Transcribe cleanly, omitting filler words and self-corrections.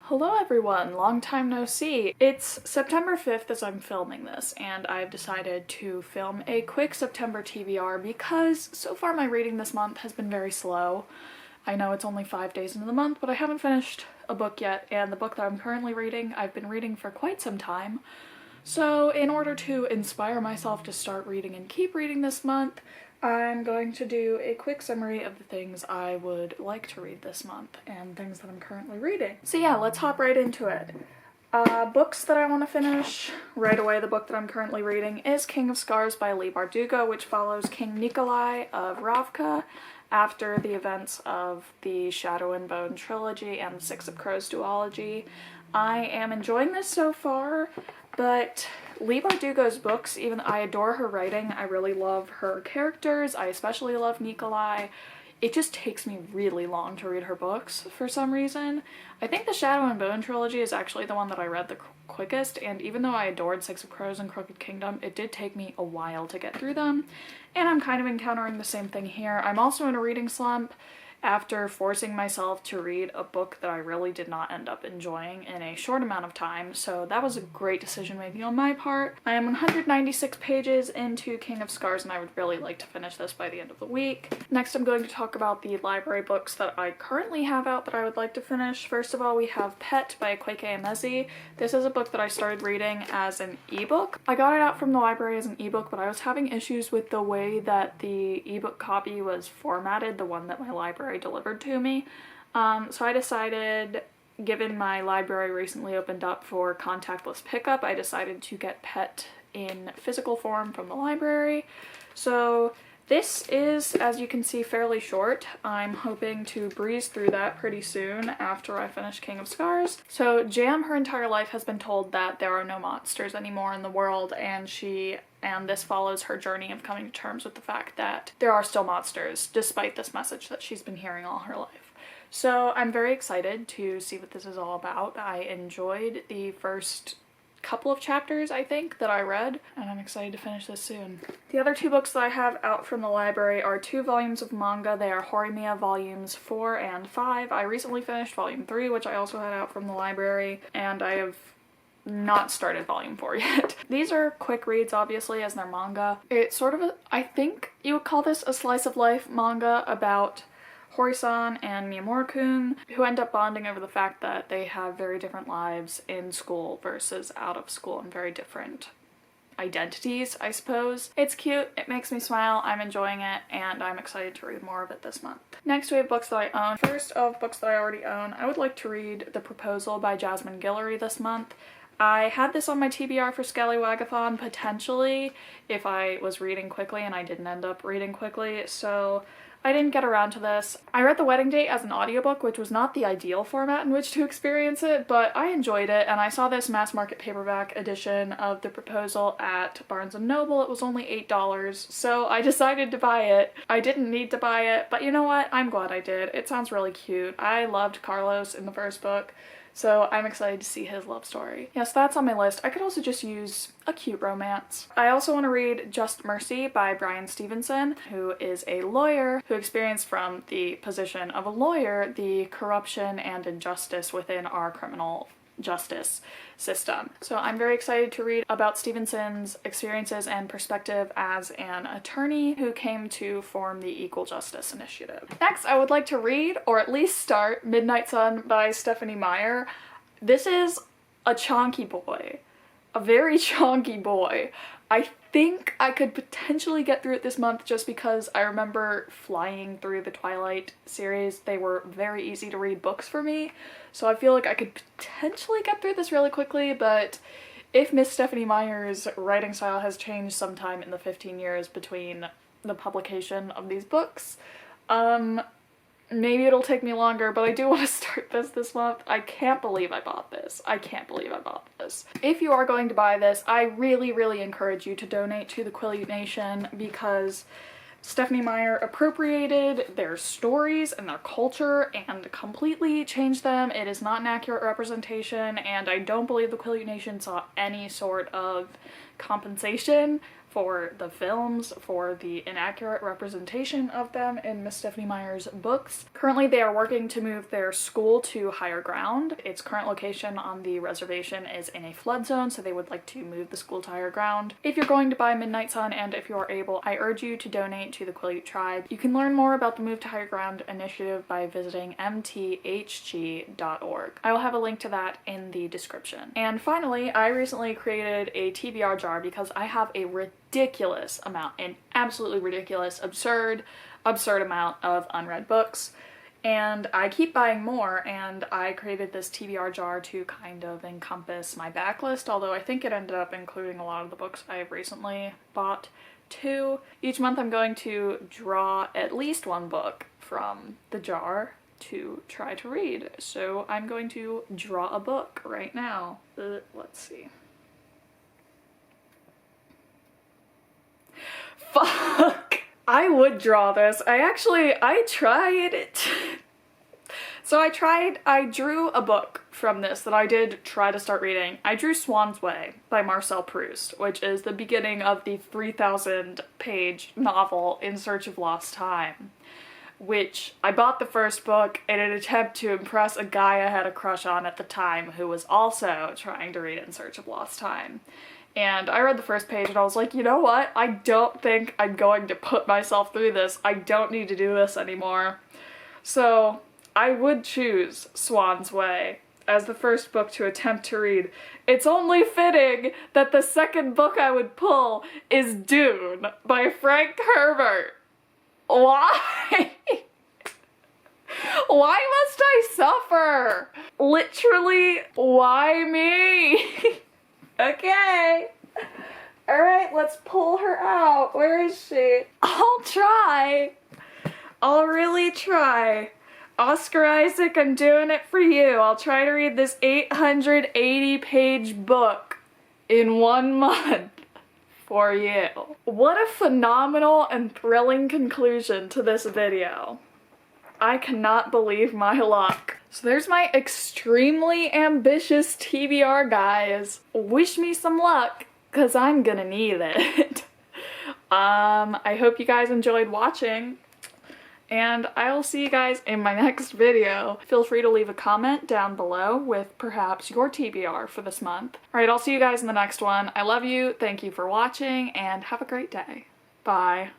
Hello everyone, long time no see. It's September 5th as I'm filming this, and I've decided to film a quick September TBR because so far my reading this month has been very slow. I know it's only 5 days into the month, but I haven't finished a book yet, and the book that I'm currently reading, I've been reading for quite some time. So in order to inspire myself to start reading and keep reading this month, I'm going to do a quick summary of the things I would like to read this month and things that I'm currently reading. So yeah, let's hop right into it. Books that I want to finish right away. The book that I'm currently reading is King of Scars by Leigh Bardugo, which follows King Nikolai of Ravka after the events of the Shadow and Bone trilogy and the Six of Crows duology. I am enjoying this so far, but Leigh Bardugo's books, even though I adore her writing, I really love her characters, I especially love Nikolai, it just takes me really long to read her books for some reason. I think the Shadow and Bone trilogy is actually the one that I read the quickest, and even though I adored Six of Crows and Crooked Kingdom, it did take me a while to get through them, and I'm kind of encountering the same thing here. I'm also in a reading slump after forcing myself to read a book that I really did not end up enjoying in a short amount of time, so that was a great decision making on my part. I am 196 pages into King of Scars and I would really like to finish this by the end of the week. Next I'm going to talk about the library books that I currently have out that I would like to finish. First of all, we have Pet by Quillia Emezi. This is a book that I started reading as an ebook. I got it out from the library as an ebook, but I was having issues with the way that the ebook copy was formatted, the one that my library delivered to me. So I decided, given my library recently opened up for contactless pickup, I decided to get Pet in physical form from the library. So this is, as you can see, fairly short. I'm hoping to breeze through that pretty soon after I finish King of Scars. So Jam, her entire life, has been told that there are no monsters anymore in the world, and this follows her journey of coming to terms with the fact that there are still monsters, despite this message that she's been hearing all her life. So I'm very excited to see what this is all about. I enjoyed the first couple of chapters, I think, that I read, and I'm excited to finish this soon. The other two books that I have out from the library are 2 volumes of manga. They are Horimiya volumes 4 and 5. I recently finished volume 3, which I also had out from the library, and I have not started volume 4 yet. These are quick reads, obviously, as they're manga. It's sort of I think you would call this a slice of life manga about Hori-san and Miyamura-kun, who end up bonding over the fact that they have very different lives in school versus out of school, and very different identities, I suppose. It's cute, it makes me smile, I'm enjoying it, and I'm excited to read more of it this month. Next we have books that I own. First of books that I already own, I would like to read The Proposal by Jasmine Guillory this month. I had this on my TBR for Scallywagathon, potentially, if I was reading quickly, and I didn't end up reading quickly, so I didn't get around to this. I read The Wedding Date as an audiobook, which was not the ideal format in which to experience it, but I enjoyed it, and I saw this mass market paperback edition of The Proposal at Barnes & Noble. It was only $8, so I decided to buy it. I didn't need to buy it, but you know what? I'm glad I did. It sounds really cute. I loved Carlos in the first book, so I'm excited to see his love story. Yes, that's on my list. I could also just use a cute romance. I also want to read Just Mercy by Bryan Stevenson, who is a lawyer who experienced from the position of a lawyer the corruption and injustice within our criminal justice system. So I'm very excited to read about Stevenson's experiences and perspective as an attorney who came to form the Equal Justice Initiative. Next, I would like to read, or at least start, Midnight Sun by Stephenie Meyer. This is a chonky boy. A very chonky boy. I think I could potentially get through it this month just because I remember flying through the Twilight series. They were very easy to read books for me, so I feel like I could potentially get through this really quickly, but if Miss Stephenie Meyer's writing style has changed sometime in the 15 years between the publication of these books, maybe it'll take me longer, but I do want to start this month. I can't believe I bought this. I can't believe I bought this. If you are going to buy this, I really, really encourage you to donate to the Quillia Nation because Stephenie Meyer appropriated their stories and their culture and completely changed them. It is not an accurate representation, and I don't believe the Quillia Nation saw any sort of compensation for the films, for the inaccurate representation of them in Miss Stephenie Meyer's books. Currently, they are working to move their school to higher ground. Its current location on the reservation is in a flood zone, so they would like to move the school to higher ground. If you're going to buy Midnight Sun, and if you are able, I urge you to donate to the Quillia tribe. You can learn more about the Move to Higher Ground initiative by visiting mthg.org. I will have a link to that in the description. And finally, I recently created a TBR jar because I have a ridiculous amount, an absolutely ridiculous, absurd amount of unread books. And I keep buying more, and I created this TBR jar to kind of encompass my backlist, although I think it ended up including a lot of the books I've recently bought too. Each month I'm going to draw at least one book from the jar to try to read. So I'm going to draw a book right now. Let's see. Fuck! I would draw this. I tried it. So I drew a book from this that I did try to start reading. I drew Swan's Way by Marcel Proust, which is the beginning of the 3,000 page novel In Search of Lost Time, which I bought the first book in an attempt to impress a guy I had a crush on at the time who was also trying to read In Search of Lost Time. And I read the first page and I was like, you know what? I don't think I'm going to put myself through this. I don't need to do this anymore. So I would choose Swan's Way as the first book to attempt to read. It's only fitting that the second book I would pull is Dune by Frank Herbert. Why? Why must I suffer? Literally, why me? Okay. Alright, let's pull her out. Where is she? I'll try. I'll really try. Oscar Isaac, I'm doing it for you. I'll try to read this 880-page book in 1 month for you. What a phenomenal and thrilling conclusion to this video. I cannot believe my luck. So there's my extremely ambitious TBR, guys. Wish me some luck, because I'm gonna need it. I hope you guys enjoyed watching, and I will see you guys in my next video. Feel free to leave a comment down below with perhaps your TBR for this month. Alright, I'll see you guys in the next one. I love you, thank you for watching, and have a great day. Bye.